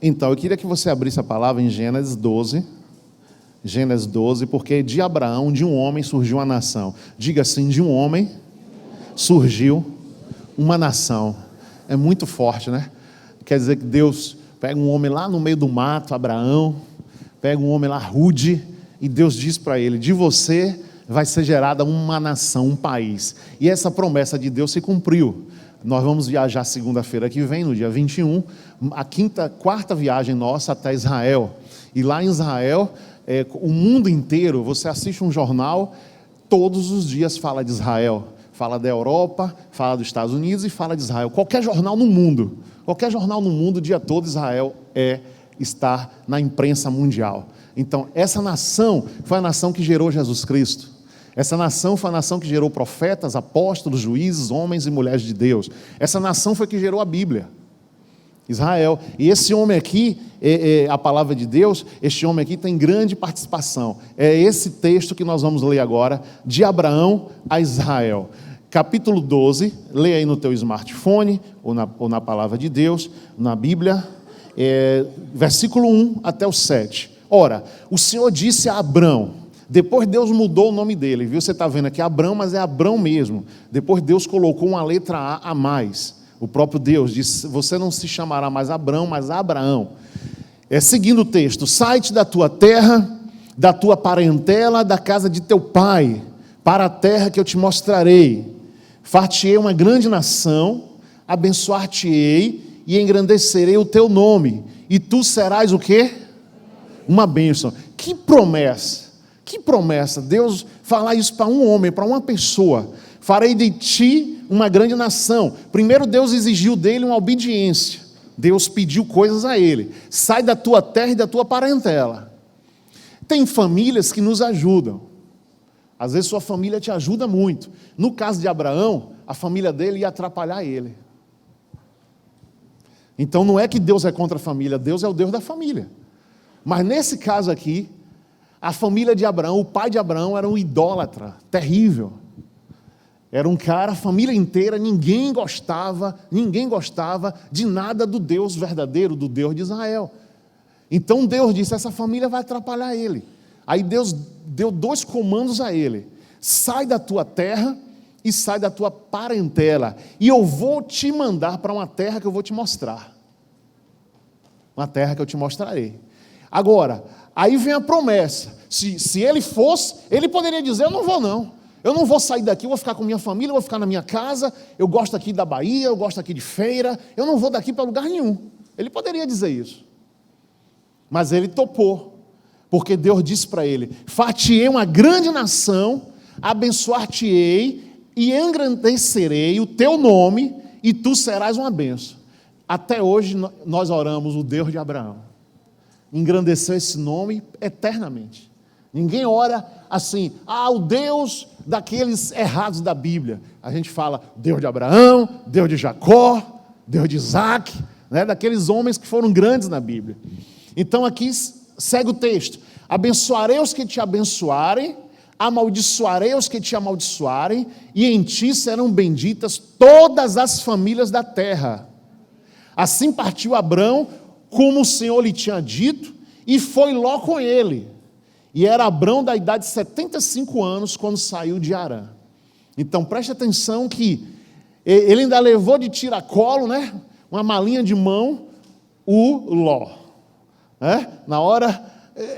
Então, eu queria que você abrisse a palavra em Gênesis 12. Gênesis 12, porque de Abraão, de um homem, surgiu uma nação. Diga assim, de um homem surgiu uma nação. É muito forte, né? Quer dizer que Deus pega um homem lá no meio do mato, Abraão, pega um homem lá rude, e Deus diz para ele, de você vai ser gerada uma nação, um país. E essa promessa de Deus se cumpriu. Nós vamos viajar segunda-feira que vem, no dia 21, a quarta viagem nossa até Israel. E lá em Israel, o mundo inteiro, você assiste um jornal, todos os dias fala de Israel. Fala da Europa, fala dos Estados Unidos e fala de Israel. Qualquer jornal no mundo, o dia todo, Israel está na imprensa mundial. Então, essa nação foi a nação que gerou Jesus Cristo. Essa nação foi a nação que gerou profetas, apóstolos, juízes, homens e mulheres de Deus. Essa nação foi que gerou a Bíblia. Israel. E esse homem aqui, a palavra de Deus, este homem aqui tem grande participação. É esse texto que nós vamos ler agora, de Abraão a Israel. Capítulo 12, leia aí no teu smartphone, ou na palavra de Deus, na Bíblia, versículo 1 até o 7. Ora, o Senhor disse a Abrão, depois Deus mudou o nome dele, viu? Você está vendo aqui Abrão, mas é Abrão mesmo. Depois Deus colocou uma letra A mais. O próprio Deus disse, você não se chamará mais Abrão, mas Abraão. Seguindo o texto, sai-te da tua terra, da tua parentela, da casa de teu pai, para a terra que eu te mostrarei. Far-te-ei uma grande nação, abençoar-te-ei e engrandecerei o teu nome. E tu serás o quê? Uma bênção. Que promessa! Que promessa, Deus falar isso para um homem, para uma pessoa. Farei de ti uma grande nação. Primeiro Deus exigiu dele uma obediência. Deus pediu coisas a ele. Sai da tua terra e da tua parentela. Tem famílias que nos ajudam. Às vezes sua família te ajuda muito. No caso de Abraão, a família dele ia atrapalhar ele. Então não é que Deus é contra a família, Deus é o Deus da família. Mas nesse caso aqui, a família de Abraão, o pai de Abraão era um idólatra, terrível. Era um cara, a família inteira, ninguém gostava de nada do Deus verdadeiro, do Deus de Israel. Então Deus disse, essa família vai atrapalhar ele. Aí Deus deu 2 comandos a ele. Sai da tua terra e sai da tua parentela. E eu vou te mandar para uma terra que eu vou te mostrar. Uma terra que eu te mostrarei. Agora, aí vem a promessa. Se ele fosse, ele poderia dizer, eu não vou não. Eu não vou sair daqui, eu vou ficar com minha família, eu vou ficar na minha casa, eu gosto aqui da Bahia, eu gosto aqui de feira, eu não vou daqui para lugar nenhum. Ele poderia dizer isso. Mas ele topou, porque Deus disse para ele, far-te-ei uma grande nação, abençoar-te-ei e engrandecerei o teu nome e tu serás uma bênção. Até hoje nós oramos o Deus de Abraão. Engrandeceu esse nome eternamente. Ninguém ora assim, o Deus daqueles errados da Bíblia. A gente fala Deus de Abraão, Deus de Jacó, Deus de Isaac, né? Daqueles homens que foram grandes na Bíblia. Então aqui segue o texto. Abençoarei os que te abençoarem, amaldiçoarei os que te amaldiçoarem, e em ti serão benditas todas as famílias da terra. Assim partiu Abrão, como o Senhor lhe tinha dito, e foi Ló com ele. E era Abrão da idade de 75 anos, quando saiu de Harã. Então preste atenção que ele ainda levou de tiracolo, né? Uma malinha de mão, o Ló. Na hora,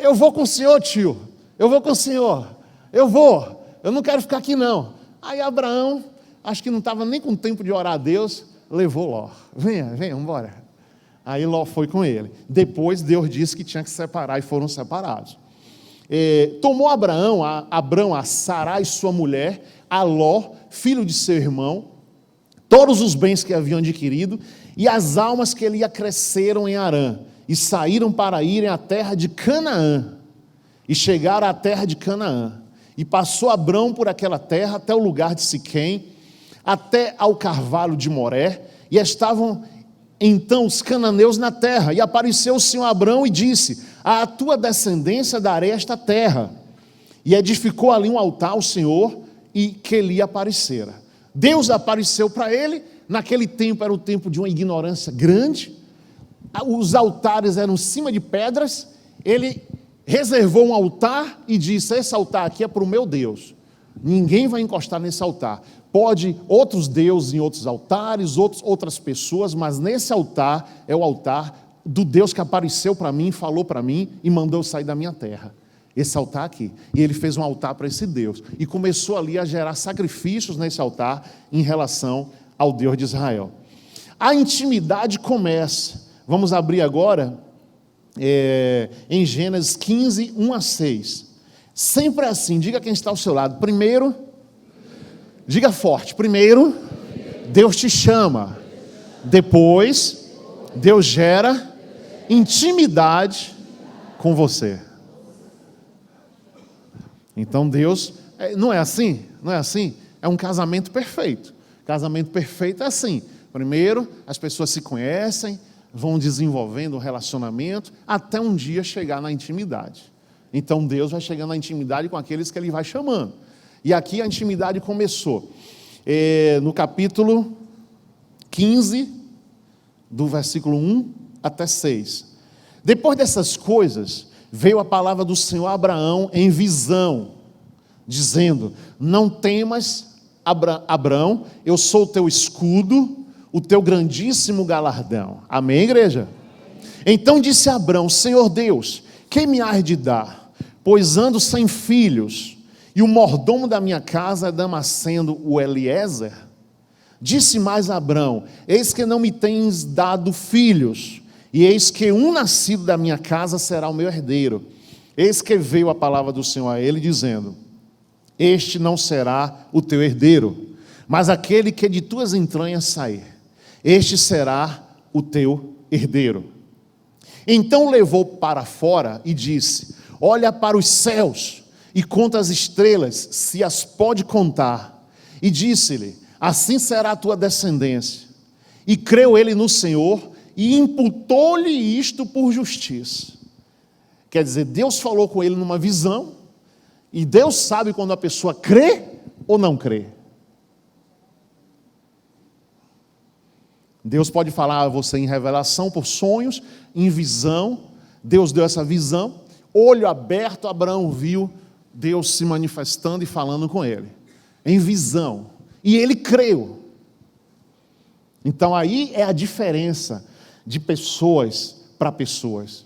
eu vou com o senhor, tio, eu vou com o senhor, eu não quero ficar aqui não. Aí Abraão, acho que não estava nem com tempo de orar a Deus, levou Ló. Venha, vamos embora. Aí Ló foi com ele. Depois Deus disse que tinha que separar e foram separados. Tomou Abrão a Sarai, sua mulher, a Ló, filho de seu irmão, todos os bens que haviam adquirido e as almas que ele acresceram em Harã, e saíram para irem à terra de Canaã, e chegaram à terra de Canaã. E passou Abrão por aquela terra até o lugar de Siquém, até ao carvalho de Moré, e estavam então os cananeus na terra, e apareceu o Senhor a Abrão e disse, à tua descendência darei esta terra, e edificou ali um altar ao Senhor, e que lhe aparecera. Deus apareceu para ele, naquele tempo era o tempo de uma ignorância grande, os altares eram em cima de pedras, ele reservou um altar e disse: esse altar aqui é para o meu Deus, ninguém vai encostar nesse altar. Pode outros deuses em outros altares, outras pessoas, mas nesse altar é o altar do Deus que apareceu para mim, falou para mim e mandou eu sair da minha terra. Esse altar aqui. E ele fez um altar para esse Deus. E começou ali a gerar sacrifícios nesse altar em relação ao Deus de Israel. A intimidade começa. Vamos abrir agora em Gênesis 15, 1 a 6. Sempre assim, diga quem está ao seu lado. Primeiro, diga forte. Primeiro, Deus te chama. Depois, Deus gera intimidade com você. Então Deus, não é assim? Não é assim? É um casamento perfeito. Casamento perfeito é assim. Primeiro, as pessoas se conhecem, vão desenvolvendo um relacionamento, até um dia chegar na intimidade. Então Deus vai chegando na intimidade com aqueles que Ele vai chamando. E aqui a intimidade começou. No capítulo 15, do versículo 1 até 6. Depois dessas coisas, veio a palavra do Senhor a Abraão em visão, dizendo: não temas, Abraão, eu sou o teu escudo, o teu grandíssimo galardão. Amém, igreja? Então disse Abraão: Senhor Deus, quem me há de dar? Pois ando sem filhos, e o mordomo da minha casa é Damasceno, o Eliezer. Disse mais Abraão: eis que não me tens dado filhos, e eis que um nascido da minha casa será o meu herdeiro. Eis que veio a palavra do Senhor a ele, dizendo: este não será o teu herdeiro, mas aquele que de tuas entranhas sair, este será o teu herdeiro. Então o levou para fora e disse: olha para os céus e conta as estrelas, se as pode contar. E disse-lhe: assim será a tua descendência. E creu ele no Senhor, e imputou-lhe isto por justiça. Quer dizer, Deus falou com ele numa visão, e Deus sabe quando a pessoa crê ou não crê. Deus pode falar a você em revelação, por sonhos, em visão. Deus deu essa visão, olho aberto, Abraão viu Deus se manifestando e falando com ele, em visão, e ele creu. Então aí é a diferença de pessoas para pessoas,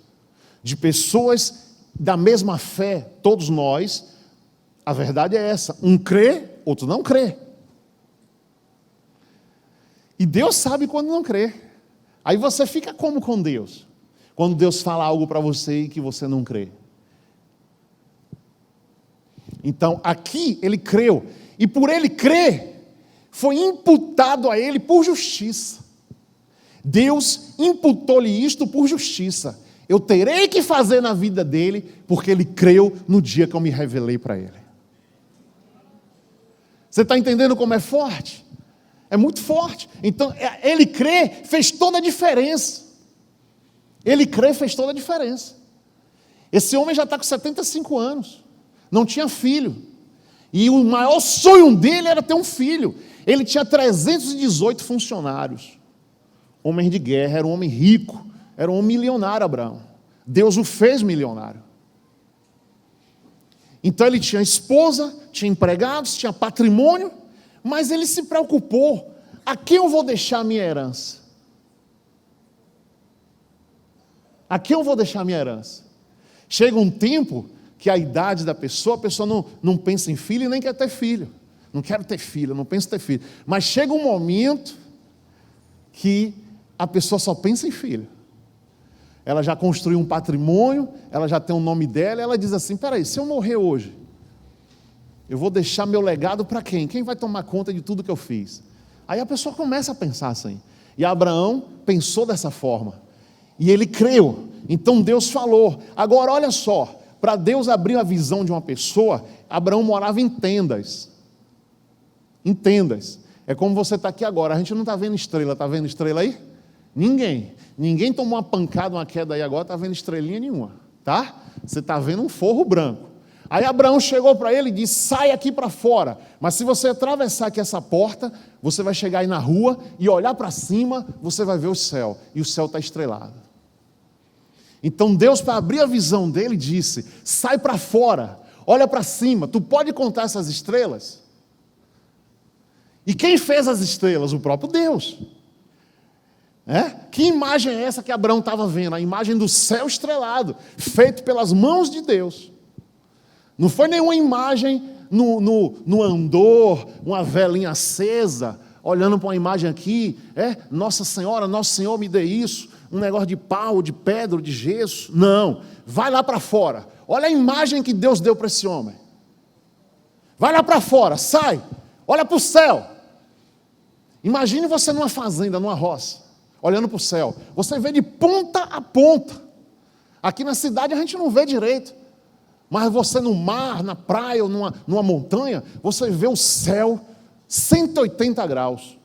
de pessoas da mesma fé, todos nós. A verdade é essa: um crê, outro não crê. E Deus sabe quando não crê. Aí você fica como com Deus? Quando Deus fala algo para você e que você não crê. Então aqui ele creu, e por ele crer, foi imputado a ele por justiça. Deus imputou-lhe isto por justiça. Eu terei que fazer na vida dele, porque ele creu no dia que eu me revelei para ele. Você está entendendo como é forte? É muito forte. Então, ele crer fez toda a diferença. Ele crer fez toda a diferença. Esse homem já está com 75 anos. Não tinha filho. E o maior sonho dele era ter um filho. Ele tinha 318 funcionários. Homem de guerra, era um homem rico, era um homem milionário, Abraão. Deus o fez milionário. Então ele tinha esposa, tinha empregados, tinha patrimônio, mas ele se preocupou: a quem eu vou deixar a minha herança? A quem eu vou deixar a minha herança? Chega um tempo que a idade da pessoa, a pessoa não pensa em filho e nem quer ter filho. Não quero ter filho, não penso em ter filho. Mas chega um momento que a pessoa só pensa em filho. Ela já construiu um patrimônio, ela já tem o nome dela, e ela diz assim: peraí, se eu morrer hoje, eu vou deixar meu legado para quem? Quem vai tomar conta de tudo que eu fiz? Aí a pessoa começa a pensar assim. E Abraão pensou dessa forma. E ele creu. Então Deus falou. Agora olha só, para Deus abrir a visão de uma pessoa, Abraão morava em tendas. Em tendas. É como você está aqui agora, a gente não está vendo estrela, está vendo estrela aí? Ninguém tomou uma pancada, uma queda aí agora, está vendo estrelinha nenhuma, tá? Você está vendo um forro branco. Aí Abraão chegou para ele e disse: sai aqui para fora, mas se você atravessar aqui essa porta, você vai chegar aí na rua e olhar para cima, você vai ver o céu, e o céu está estrelado. Então Deus, para abrir a visão dele, disse: sai para fora, olha para cima, tu pode contar essas estrelas? E quem fez as estrelas? O próprio Deus. Que imagem é essa que Abraão estava vendo? A imagem do céu estrelado, feito pelas mãos de Deus. Não foi nenhuma imagem no andor, uma velinha acesa, olhando para uma imagem aqui, Nossa Senhora, Nosso Senhor me dê isso, um negócio de pau, de pedra, de gesso. Não, vai lá para fora, olha a imagem que Deus deu para esse homem. Vai lá para fora, sai, olha para o céu. Imagine você numa fazenda, numa roça, olhando para o céu, você vê de ponta a ponta. Aqui na cidade a gente não vê direito, mas você no mar, na praia ou numa montanha, você vê o céu 180 graus,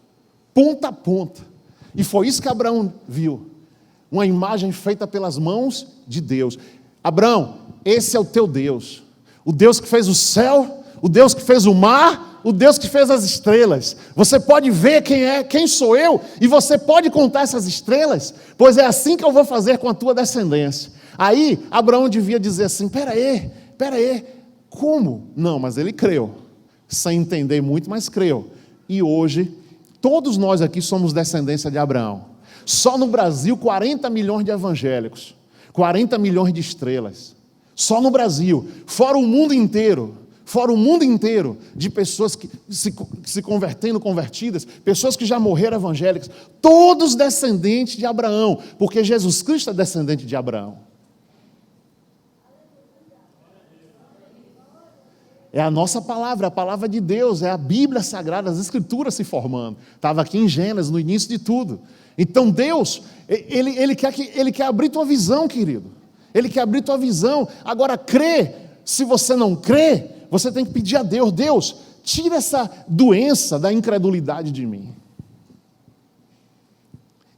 ponta a ponta. E foi isso que Abraão viu, uma imagem feita pelas mãos de Deus. Abraão, esse é o teu Deus, o Deus que fez o céu, o Deus que fez o mar, o Deus que fez as estrelas. Você pode ver quem sou eu, e você pode contar essas estrelas, pois é assim que eu vou fazer com a tua descendência. Aí Abraão devia dizer assim: peraí, como? Não, mas ele creu, sem entender muito, mas creu. E hoje, todos nós aqui somos descendência de Abraão. Só no Brasil, 40 milhões de evangélicos, 40 milhões de estrelas, só no Brasil, fora o mundo inteiro de pessoas que se convertendo, convertidas, pessoas que já morreram evangélicas, todos descendentes de Abraão, porque Jesus Cristo é descendente de Abraão. É a nossa palavra, a palavra de Deus, é a Bíblia Sagrada, as Escrituras se formando. Estava aqui em Gênesis, no início de tudo. Então Deus, Ele quer abrir tua visão, querido. Ele quer abrir tua visão. Agora, crê. Se você não crê, você tem que pedir a Deus: Deus, tira essa doença da incredulidade de mim.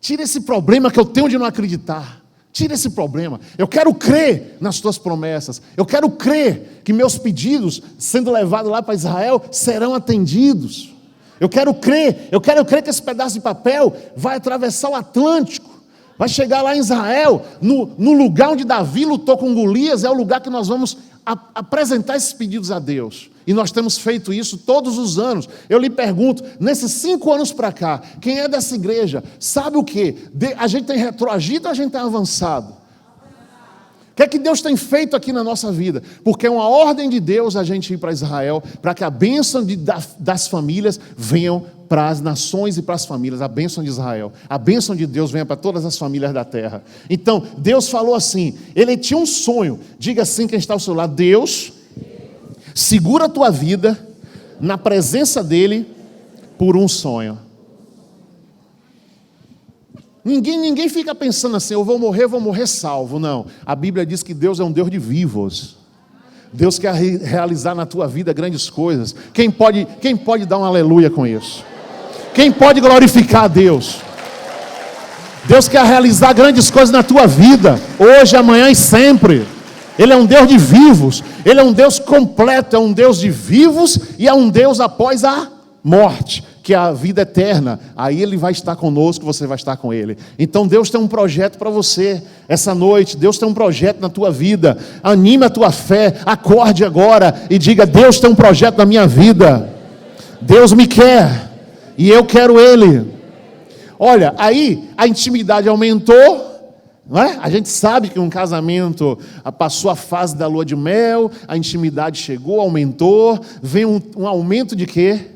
Tira esse problema que eu tenho de não acreditar. Tira esse problema. Eu quero crer nas tuas promessas. Eu quero crer que meus pedidos, sendo levados lá para Israel, serão atendidos. Eu quero crer que esse pedaço de papel vai atravessar o Atlântico, vai chegar lá em Israel, no lugar onde Davi lutou com Golias, é o lugar que nós vamos apresentar esses pedidos a Deus. E nós temos feito isso todos os anos. Eu lhe pergunto, nesses 5 anos para cá, quem é dessa igreja, sabe o quê? A gente tem retroagido ou a gente tem avançado? O que é que Deus tem feito aqui na nossa vida? Porque é uma ordem de Deus a gente ir para Israel, para que a bênção das famílias venham para as nações e para as famílias, a bênção de Israel, a bênção de Deus venha para todas as famílias da terra. Então, Deus falou assim, Ele tinha um sonho. Diga assim quem está ao seu lado: Deus segura a tua vida na presença dEle por um sonho. Ninguém fica pensando assim: eu vou morrer salvo. Não, a Bíblia diz que Deus é um Deus de vivos. Deus quer realizar na tua vida grandes coisas. Quem pode dar um aleluia com isso? Quem pode glorificar a Deus? Deus quer realizar grandes coisas na tua vida, hoje, amanhã e sempre. Ele é um Deus de vivos, Ele é um Deus completo, é um Deus de vivos e é um Deus após a morte, que é a vida eterna. Aí Ele vai estar conosco, você vai estar com Ele. Então Deus tem um projeto para você essa noite. Deus tem um projeto na tua vida. Anime a tua fé, acorde agora e diga: Deus tem um projeto na minha vida. Deus me quer e eu quero Ele. Olha, aí a intimidade aumentou, não é? A gente sabe que um casamento passou a fase da lua de mel, a intimidade chegou, aumentou, vem um aumento de quê?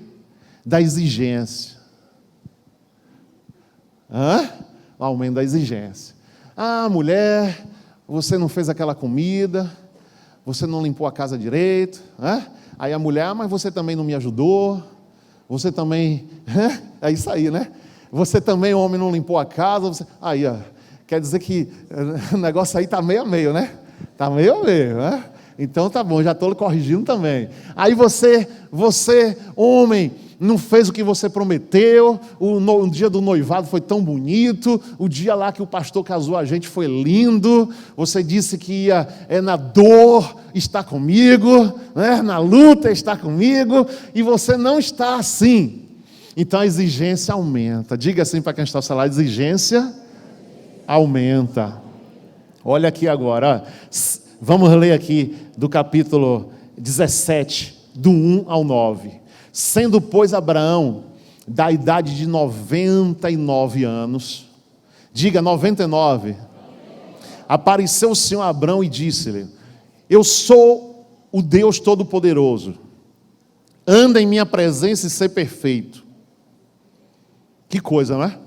Da exigência. O aumento da exigência. Ah, mulher, você não fez aquela comida, você não limpou a casa direito. Aí a mulher: mas você também não me ajudou, você também... É isso aí, né? Você também, homem, não limpou a casa. Aí, ó, quer dizer que o negócio aí está meio a meio, né? Está meio a meio, né? Então tá bom, já estou corrigindo também. Aí você, homem, não fez o que você prometeu. O dia do noivado foi tão bonito, o dia lá que o pastor casou a gente foi lindo. Você disse que ia na dor estar comigo, né? Na luta estar comigo, e você não está assim. Então a exigência aumenta. Diga assim para quem está ao seu lado: exigência aumenta. Olha aqui agora, vamos ler aqui do capítulo 17, do 1 ao 9. Sendo, pois, Abraão da idade de 99 anos, diga 99, apareceu o Senhor a Abraão e disse-lhe: eu sou o Deus Todo-Poderoso, anda em minha presença e ser perfeito. Que coisa, não é?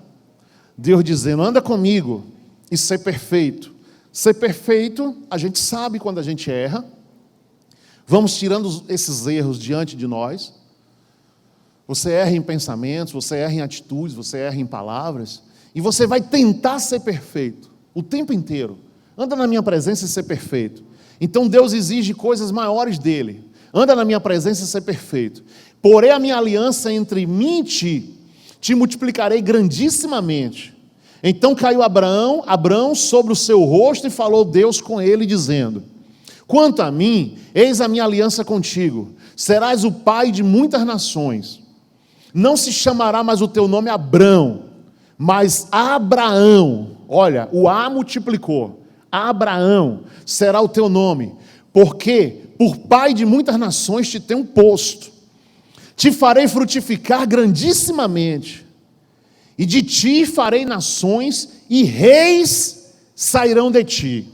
Deus dizendo: anda comigo e ser perfeito. Ser perfeito, a gente sabe quando a gente erra. Vamos tirando esses erros diante de nós. Você erra em pensamentos, você erra em atitudes, você erra em palavras. E você vai tentar ser perfeito o tempo inteiro. Anda na minha presença e ser perfeito. Então Deus exige coisas maiores dele. Anda na minha presença e ser perfeito. Porém a minha aliança entre mim e ti, te multiplicarei grandissimamente. Então caiu Abraão sobre o seu rosto e falou Deus com ele, dizendo: quanto a mim, eis a minha aliança contigo, serás o pai de muitas nações. Não se chamará mais o teu nome Abrão, mas Abraão. Olha, o A multiplicou. Abraão será o teu nome, porque por pai de muitas nações te tenho posto. Te farei frutificar grandissimamente, e de ti farei nações, e reis sairão de ti.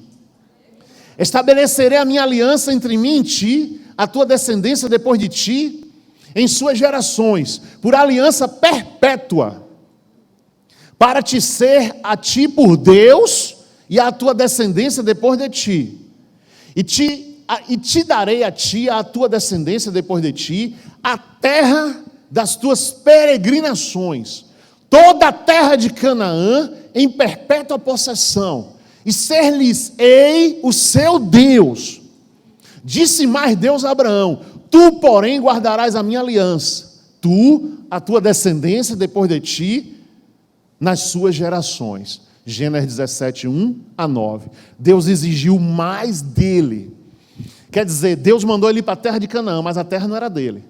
Estabelecerei a minha aliança entre mim e ti, a tua descendência depois de ti, em suas gerações, por aliança perpétua, para te ser a ti por Deus, e a tua descendência depois de ti. E te darei a ti, a tua descendência depois de ti, a terra das tuas peregrinações, toda a terra de Canaã em perpétua possessão, e ser-lhes-ei o seu Deus. Disse mais Deus a Abraão: tu, porém, guardarás a minha aliança, tu, a tua descendência depois de ti, nas suas gerações. Gênesis 17, 1 a 9. Deus exigiu mais dele. Quer dizer, Deus mandou ele ir para a terra de Canaã, mas a terra não era dele.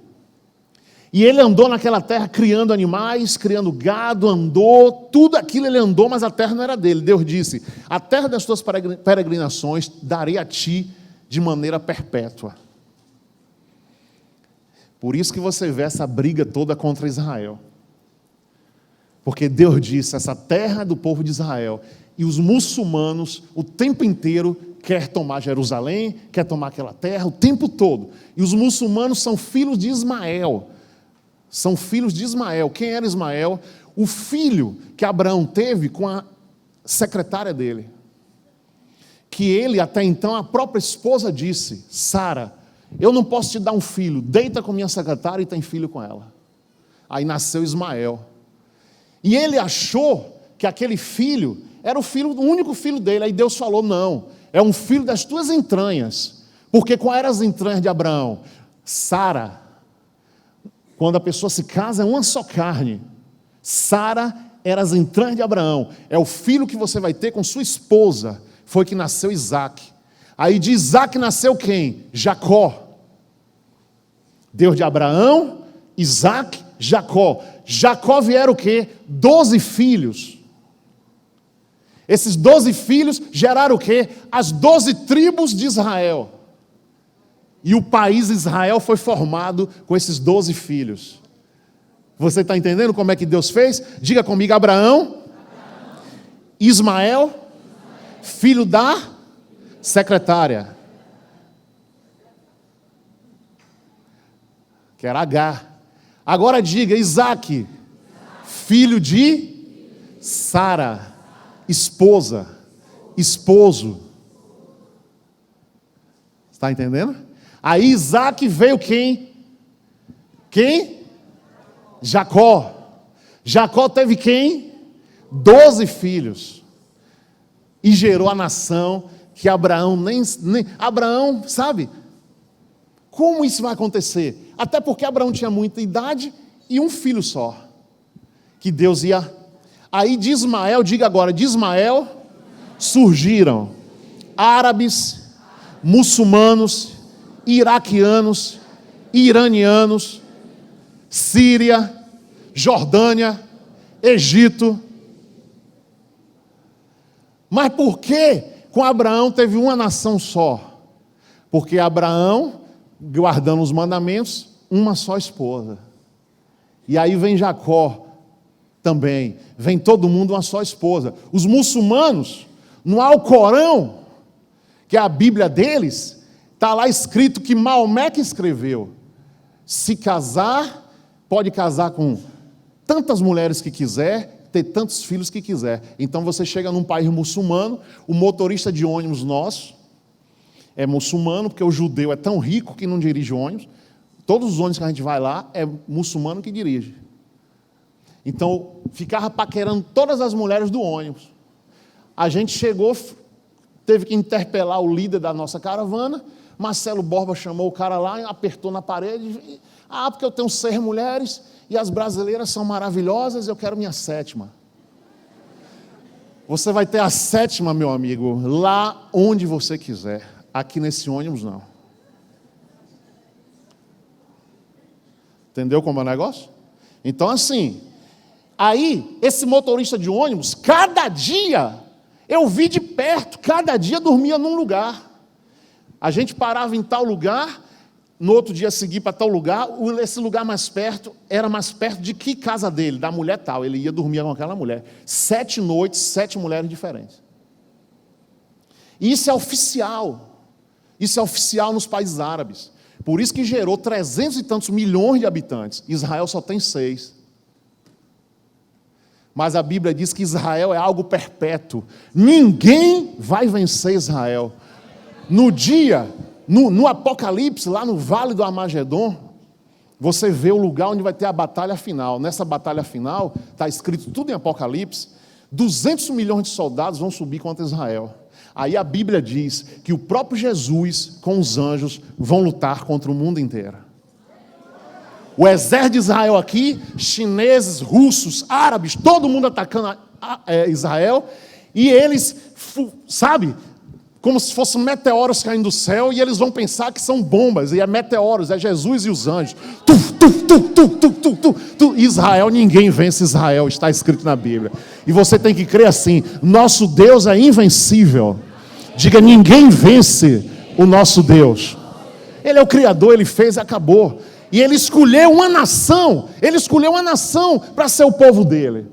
E ele andou naquela terra criando animais, criando gado, andou, tudo aquilo ele andou, mas a terra não era dele. Deus disse: a terra das tuas peregrinações darei a ti de maneira perpétua. Por isso que você vê essa briga toda contra Israel. Porque Deus disse: essa terra é do povo de Israel. E os muçulmanos, o tempo inteiro, quer tomar Jerusalém, quer tomar aquela terra, o tempo todo. E os muçulmanos são filhos de Ismael. São filhos de Ismael. Quem era Ismael? O filho que Abraão teve com a secretária dele. Que ele, até então, a própria esposa disse: Sara, eu não posso te dar um filho, deita com minha secretária e tem filho com ela. Aí nasceu Ismael. E ele achou que aquele filho era o único filho dele. Aí Deus falou: não, é um filho das tuas entranhas. Porque quais eram as entranhas de Abraão? Sara. Quando a pessoa se casa, é uma só carne. Sara era as entranhas de Abraão. É o filho que você vai ter com sua esposa. Foi que nasceu Isaac. Aí de Isaac nasceu quem? Jacó. Deus de Abraão, Isaac, Jacó. Jacó vieram o quê? 12 filhos. Esses 12 filhos geraram o quê? As 12 tribos de Israel. E o país Israel foi formado com esses 12 filhos. Você está entendendo como é que Deus fez? Diga comigo: Abraão. Ismael, filho da secretária, que era Agar. Agora diga: Isaac, filho de Sara, esposa, esposo. Está entendendo? Aí Isaac veio quem? Quem? Jacó. Jacó teve quem? 12 filhos. E gerou a nação que Abraão Abraão, sabe? Como isso vai acontecer? Até porque Abraão tinha muita idade e um filho só. Que Deus ia... Aí de Ismael, diga agora, de Ismael surgiram árabes, muçulmanos, iraquianos, iranianos, Síria, Jordânia, Egito. Mas por que com Abraão teve uma nação só, porque Abraão, guardando os mandamentos, uma só esposa. E aí vem Jacó também, vem todo mundo uma só esposa. Os muçulmanos, no Alcorão, que é a Bíblia deles, está lá escrito que Maomé que escreveu: se casar, pode casar com tantas mulheres que quiser, ter tantos filhos que quiser. Então você chega num país muçulmano, o motorista de ônibus nosso é muçulmano, porque o judeu é tão rico que não dirige ônibus. Todos os ônibus que a gente vai lá é muçulmano que dirige. Então ficava paquerando todas as mulheres do ônibus. A gente chegou, teve que interpelar o líder da nossa caravana. Marcelo Borba chamou o cara lá, apertou na parede. Porque eu tenho 6 mulheres e as brasileiras são maravilhosas, eu quero minha 7ª. Você vai ter a 7ª, meu amigo, lá onde você quiser. Aqui nesse ônibus, não. Entendeu como é o negócio? Então, assim, aí, esse motorista de ônibus, cada dia, eu vi de perto, cada dia dormia num lugar. A gente parava em tal lugar, no outro dia seguir para tal lugar, esse lugar mais perto, era mais perto de que casa dele? Da mulher tal, ele ia dormir com aquela mulher. 7 noites, 7 mulheres diferentes. E isso é oficial nos países árabes. Por isso que gerou 300 e tantos milhões de habitantes. Israel só tem 6. Mas a Bíblia diz que Israel é algo perpétuo. Ninguém vai vencer Israel. No dia, no Apocalipse, lá no Vale do Armagedon, você vê o lugar onde vai ter a batalha final. Nessa batalha final, está escrito tudo em Apocalipse, 200 milhões de soldados vão subir contra Israel. Aí a Bíblia diz que o próprio Jesus, com os anjos, vão lutar contra o mundo inteiro. O exército de Israel aqui, chineses, russos, árabes, todo mundo atacando Israel, e eles, sabe, como se fossem meteoros caindo do céu, e eles vão pensar que são bombas, e é meteoros, é Jesus e os anjos. Israel, ninguém vence Israel, está escrito na Bíblia. E você tem que crer assim: nosso Deus é invencível. Diga: ninguém vence o nosso Deus. Ele é o Criador, Ele fez e acabou. E Ele escolheu uma nação para ser o povo dele,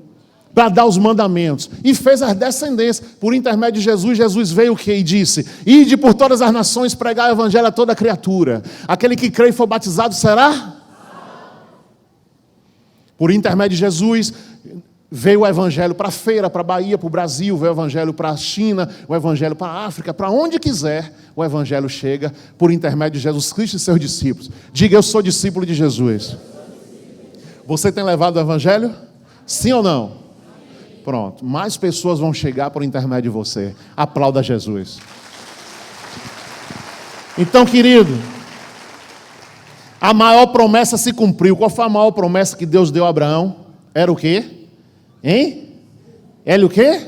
para dar os mandamentos, e fez as descendências, por intermédio de Jesus. Jesus veio o quê? E disse: ide por todas as nações, pregar o evangelho a toda criatura, aquele que crê e for batizado será? Por intermédio de Jesus, veio o evangelho para a feira, para a Bahia, para o Brasil, veio o evangelho para a China, o evangelho para a África, para onde quiser, o evangelho chega por intermédio de Jesus Cristo e seus discípulos. Diga: eu sou discípulo de Jesus. Você tem levado o evangelho? Sim ou não? Pronto, mais pessoas vão chegar por intermédio de você. Aplauda Jesus. Então, querido, a maior promessa se cumpriu. Qual foi a maior promessa que Deus deu a Abraão? Era o quê? Hein? Ele o quê?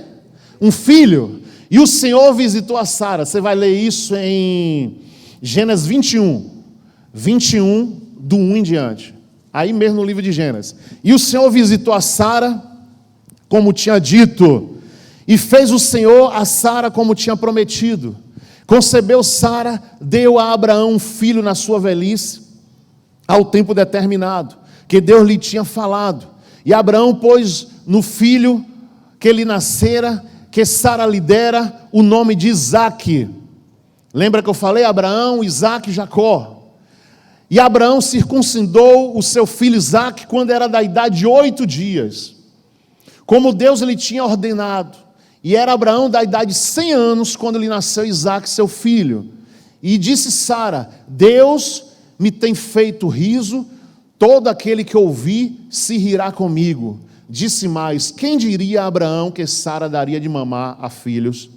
Um filho. E o Senhor visitou a Sara. Você vai ler isso em Gênesis 21, do 1 em diante. Aí mesmo no livro de Gênesis. E o Senhor visitou a Sara, como tinha dito, e fez o Senhor a Sara como tinha prometido. Concebeu Sara, deu a Abraão um filho na sua velhice, ao tempo determinado, que Deus lhe tinha falado. E Abraão pôs no filho que lhe nascera, que Sara lhe dera, o nome de Isaque. Lembra que eu falei? Abraão, Isaque e Jacó. E Abraão circuncidou o seu filho Isaque quando era da idade de 8 dias, como Deus lhe tinha ordenado. E era Abraão da idade de 100 anos quando lhe nasceu Isaque, seu filho. E disse Sara: Deus me tem feito riso, todo aquele que ouvir se rirá comigo. Disse mais: quem diria a Abraão que Sara daria de mamar a filhos?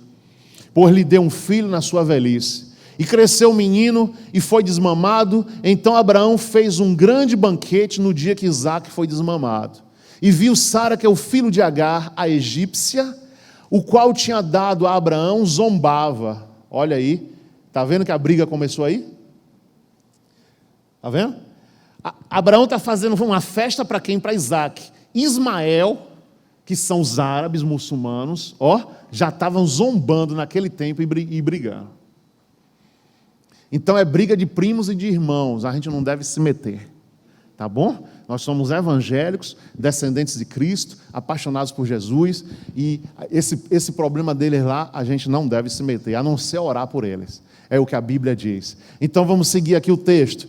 Pois lhe deu um filho na sua velhice. E cresceu o menino e foi desmamado. Então Abraão fez um grande banquete no dia que Isaque foi desmamado. E viu Sara que o filho de Agar, a egípcia, o qual tinha dado a Abraão, zombava. Olha aí, está vendo que a briga começou aí? Está vendo? Abraão está fazendo uma festa para quem? Para Isaque. Ismael, que são os árabes muçulmanos, já estavam zombando naquele tempo e brigando. Então é briga de primos e de irmãos, a gente não deve se meter, tá bom? Nós somos evangélicos, descendentes de Cristo, apaixonados por Jesus, e esse problema deles lá, a gente não deve se meter, a não ser orar por eles. É o que a Bíblia diz. Então vamos seguir aqui o texto.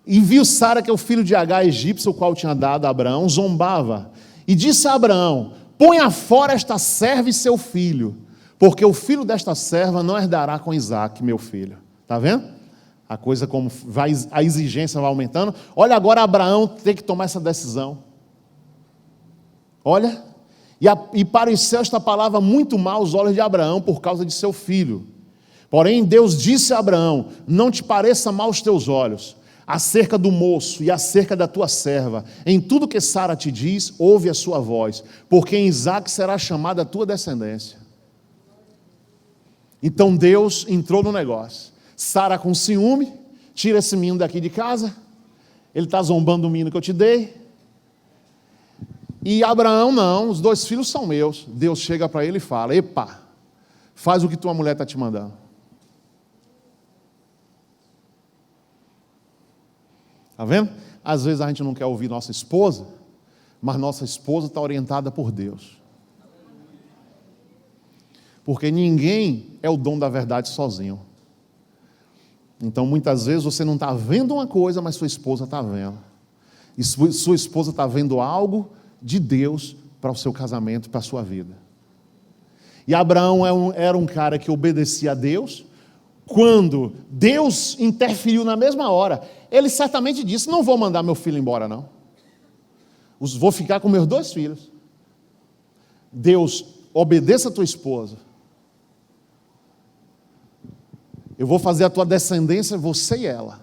E viu Sara que o filho de Agar, egípcio, o qual tinha dado a Abraão, zombava. E disse a Abraão: ponha fora esta serva e seu filho, porque o filho desta serva não herdará com Isaque, meu filho. Está vendo? A coisa como a exigência vai aumentando. Olha agora Abraão tem que tomar essa decisão. Olha. E pareceu esta palavra muito mal aos olhos de Abraão por causa de seu filho. Porém Deus disse a Abraão: não te pareça mal aos teus olhos, acerca do moço e acerca da tua serva. Em tudo que Sara te diz, ouve a sua voz, porque em Isaque será chamada a tua descendência. Então Deus entrou no negócio. Sara com ciúme, tira esse menino daqui de casa, ele está zombando do menino que eu te dei. E Abraão, não, os 2 filhos são meus. Deus chega para ele e fala: epa, faz o que tua mulher está te mandando. Está vendo? Às vezes a gente não quer ouvir nossa esposa, mas nossa esposa está orientada por Deus. Porque ninguém é o dono da verdade sozinho. Então muitas vezes você não está vendo uma coisa, mas sua esposa está vendo. E sua esposa está vendo algo de Deus para o seu casamento, para a sua vida. E Abraão era um cara que obedecia a Deus. Quando Deus interferiu na mesma hora, ele certamente disse: não vou mandar meu filho embora não, vou ficar com meus 2 filhos. Deus, obedeça a tua esposa, eu vou fazer a tua descendência, você e ela.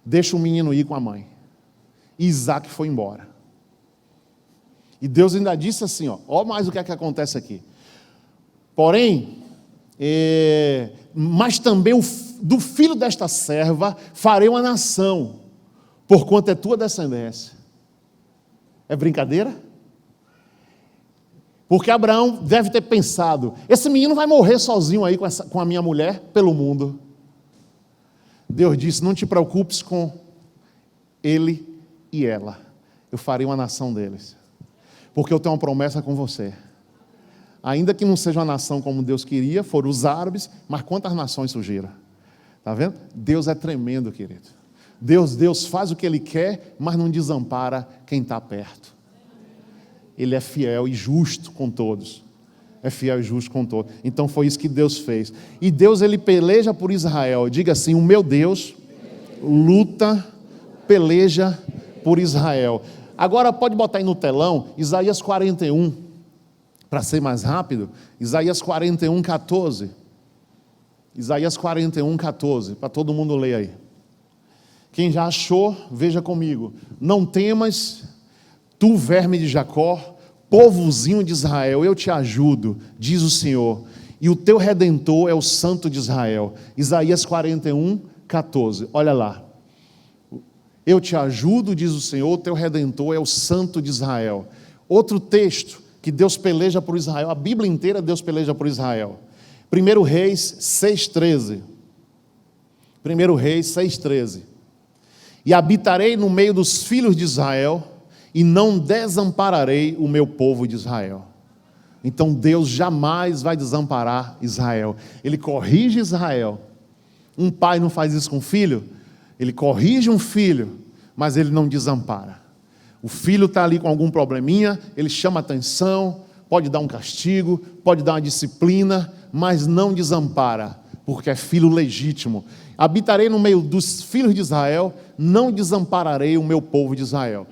Deixa o menino ir com a mãe. E Isaque foi embora. E Deus ainda disse assim, ó mais o que é que acontece aqui. Porém, mas também do filho desta serva farei uma nação, porquanto é tua descendência. É brincadeira? Porque Abraão deve ter pensado: esse menino vai morrer sozinho aí com a minha mulher pelo mundo. Deus disse: não te preocupes com ele e ela, eu farei uma nação deles, porque eu tenho uma promessa com você. Ainda que não seja uma nação como Deus queria, foram os árabes, mas quantas nações surgiram? Está vendo? Deus é tremendo, querido. Deus faz o que Ele quer, mas não desampara quem está perto. Ele é fiel e justo com todos. É fiel e justo com todos. Então foi isso que Deus fez. E Deus, Ele peleja por Israel. Diga assim: o meu Deus peleja por Israel. Agora pode botar aí no telão, Isaías 41, para ser mais rápido. Isaías 41, 14. Isaías 41, 14, para todo mundo ler aí. Quem já achou, veja comigo. Não temas, tu verme de Jacó, povozinho de Israel, eu te ajudo, diz o Senhor, e o teu Redentor é o Santo de Israel. Isaías 41, 14, olha lá. Eu te ajudo, diz o Senhor, o teu Redentor é o Santo de Israel. Outro texto que Deus peleja por Israel, a Bíblia inteira Deus peleja por Israel. 1 Reis 6,13. 1 Reis 6,13. E habitarei no meio dos filhos de Israel, e não desampararei o meu povo de Israel. Então Deus jamais vai desamparar Israel. Ele corrige Israel. Um pai não faz isso com o filho. Ele corrige um filho, mas ele não desampara. O filho está ali com algum probleminha, ele chama atenção, pode dar um castigo, pode dar uma disciplina, mas não desampara, porque é filho legítimo. Habitarei no meio dos filhos de Israel, não desampararei o meu povo de Israel.